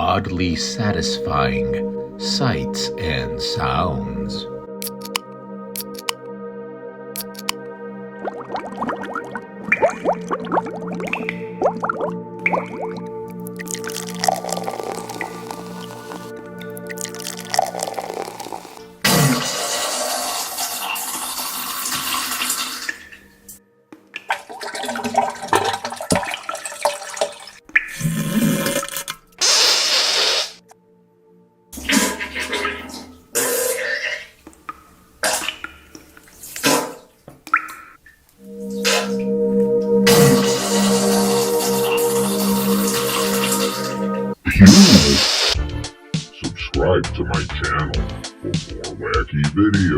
oddly satisfying sights and sounds. Subscribe to my channel for more wacky videos.